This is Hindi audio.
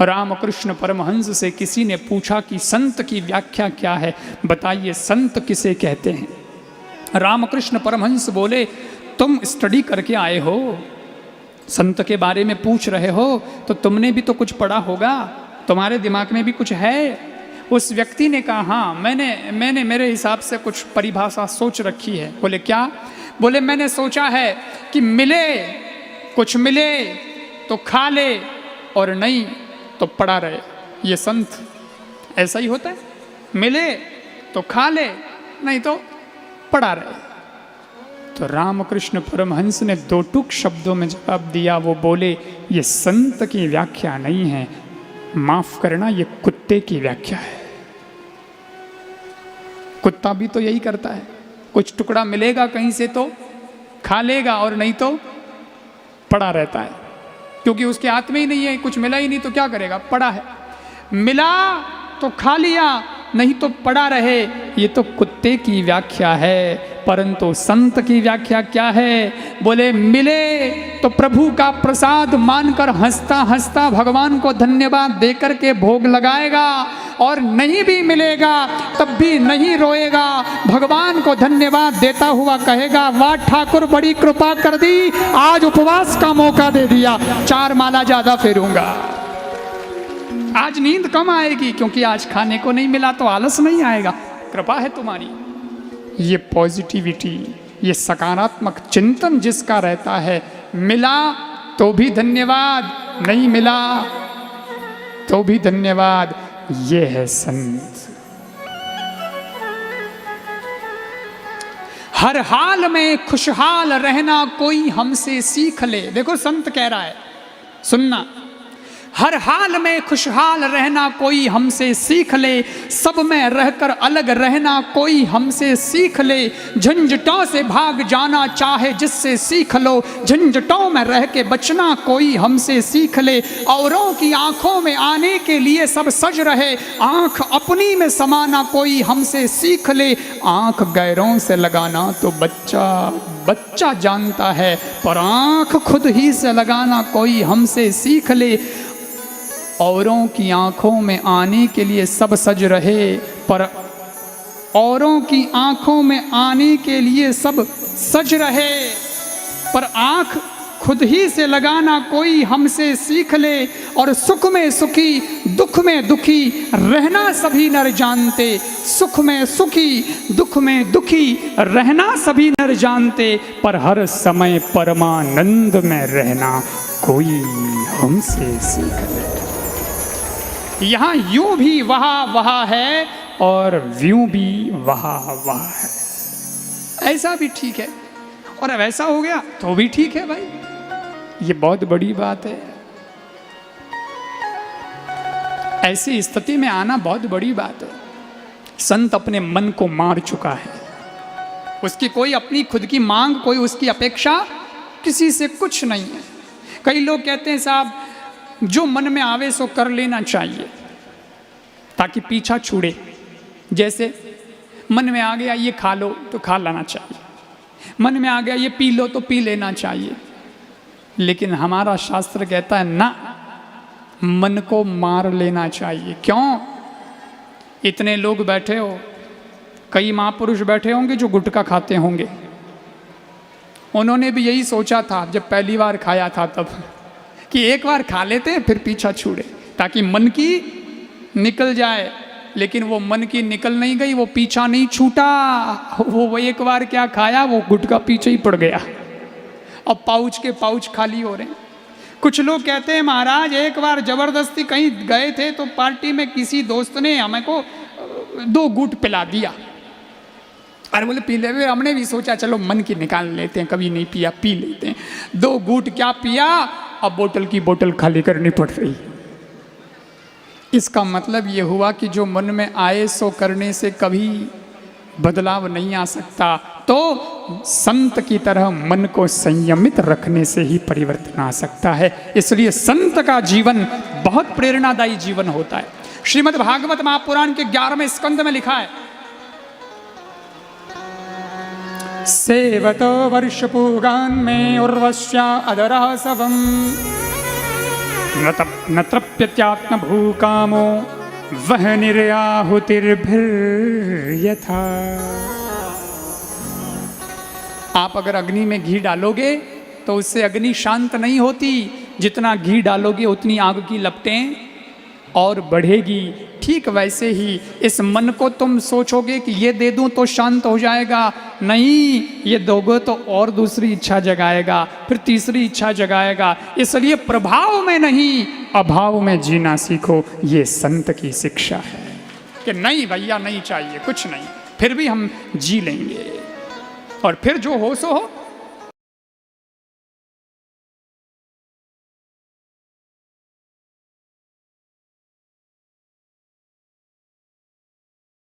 रामकृष्ण परमहंस से किसी ने पूछा कि संत की व्याख्या क्या है, बताइए संत किसे कहते हैं। रामकृष्ण परमहंस बोले, तुम स्टडी करके आए हो, संत के बारे में पूछ रहे हो, तो तुमने भी तो कुछ पढ़ा होगा, तुम्हारे दिमाग में भी कुछ है। उस व्यक्ति ने कहा, हाँ मैंने मेरे हिसाब से कुछ परिभाषा सोच रखी है। बोले क्या? बोले मैंने सोचा है कि मिले, कुछ मिले तो खा ले और नहीं तो पड़ा रहे। ये संत ऐसा ही होता है, मिले तो खा ले नहीं तो पड़ा रहे। तो रामकृष्ण परमहंस ने दो टूक शब्दों में जवाब दिया। वो बोले, ये संत की व्याख्या नहीं है, माफ करना, ये कुत्ते की व्याख्या है। कुत्ता भी तो यही करता है, कुछ टुकड़ा मिलेगा कहीं से तो खा लेगा और नहीं तो पड़ा रहता है, क्योंकि उसके हाथ में ही नहीं है, कुछ मिला ही नहीं तो क्या करेगा, पड़ा है। मिला तो खा लिया, नहीं तो पड़ा रहे, ये तो कुत्ते की व्याख्या है। परंतु संत की व्याख्या क्या है? बोले मिले तो प्रभु का प्रसाद मानकर हंसता हंसता भगवान को धन्यवाद देकर के भोग लगाएगा, और नहीं भी मिलेगा तब भी नहीं रोएगा, भगवान को धन्यवाद देता हुआ कहेगा, वाह ठाकुर बड़ी कृपा कर दी, आज उपवास का मौका दे दिया, 4 माला ज्यादा फेरूंगा। आज नींद कम आएगी क्योंकि आज खाने को नहीं मिला, तो आलस नहीं आएगा, कृपा है तुम्हारी। ये पॉजिटिविटी, ये सकारात्मक चिंतन जिसका रहता है, मिला तो भी धन्यवाद, नहीं मिला तो भी धन्यवाद, ये है संत। हर हाल में खुशहाल रहना कोई हमसे सीख ले। देखो संत कह रहा है, सुनना, हर हाल में खुशहाल रहना कोई हमसे सीख ले, सब में रहकर अलग रहना कोई हमसे सीख ले, झंझटों से भाग जाना चाहे जिससे सीख लो, झंझटों में रह के बचना कोई हमसे सीख ले, औरों की आंखों में आने के लिए सब सज रहे, आंख अपनी में समाना कोई हमसे सीख ले, आंख गैरों से लगाना तो बच्चा जानता है, पर आंख खुद ही से लगाना कोई हमसे सीख ले, औरों की आंखों में आने के लिए सब सज रहे, पर औरों की आंखों में आने के लिए सब सज रहे, पर आंख खुद ही से लगाना कोई हमसे सीख ले, और सुख में सुखी दुख में दुखी रहना सभी नर जानते, सुख में सुखी दुख में दुखी रहना सभी नर जानते, पर हर समय परमानंद में रहना कोई हमसे सीख ले। यहाँ यूं भी वहा है और यूं भी वहा है, ऐसा भी ठीक है और वैसा हो गया तो भी ठीक है भाई, ये बहुत बड़ी बात है। ऐसी स्थिति में आना बहुत बड़ी बात है। संत अपने मन को मार चुका है, उसकी कोई अपनी खुद की मांग, कोई उसकी अपेक्षा किसी से कुछ नहीं है। कई लोग कहते हैं साहब जो मन में आवे सो कर लेना चाहिए ताकि पीछा छूटे, जैसे मन में आ गया ये खा लो तो खा लेना चाहिए, मन में आ गया ये पी लो तो पी लेना चाहिए, लेकिन हमारा शास्त्र कहता है ना, मन को मार लेना चाहिए। क्यों? इतने लोग बैठे हो, कई महापुरुष बैठे होंगे जो गुटखा खाते होंगे, उन्होंने भी यही सोचा था जब पहली बार खाया था तब कि एक बार खा लेते फिर पीछा छूटे ताकि मन की निकल जाए, लेकिन वो मन की निकल नहीं गई, वो पीछा नहीं छूटा, वो एक बार क्या खाया, वो गुटखा पीछे ही पड़ गया। अब पाउच के पाउच खाली हो रहे हैं। कुछ लोग कहते हैं महाराज एक बार जबरदस्ती कहीं गए थे तो पार्टी में किसी दोस्त ने हमें को 2 घूंट पिला दिया, अरे बोले पी ले, हमने भी सोचा चलो मन की निकाल लेते हैं, कभी नहीं पिया पी लेते हैं, 2 घूंट क्या पिया, अब बोतल की बोतल खाली करनी पड़ रही। इसका मतलब ये हुआ कि जो मन में आए सो करने से कभी बदलाव नहीं आ सकता, तो संत की तरह मन को संयमित रखने से ही परिवर्तन आ सकता है। इसलिए संत का जीवन बहुत प्रेरणादायी जीवन होता है। श्रीमद् भागवत महापुराण के 11वें स्कंद में लिखा है, सेवतो वर्षपूगान् में उर्वश्या अदरः सवम् न तृप्यत्यात्म भूकामो वह निर्याहुतिर्भिर्यथा। आप अगर अग्नि में घी डालोगे तो उससे अग्नि शांत नहीं होती, जितना घी डालोगे उतनी आग की लपटें और बढ़ेगी। ठीक वैसे ही इस मन को तुम सोचोगे कि ये दे दूं तो शांत हो जाएगा, नहीं, ये दोगे तो और दूसरी इच्छा जगाएगा, फिर तीसरी इच्छा जगाएगा। इसलिए प्रभाव में नहीं अभाव में जीना सीखो, ये संत की शिक्षा है कि नहीं भैया नहीं चाहिए कुछ नहीं, फिर भी हम जी लेंगे और फिर जो हो सो हो।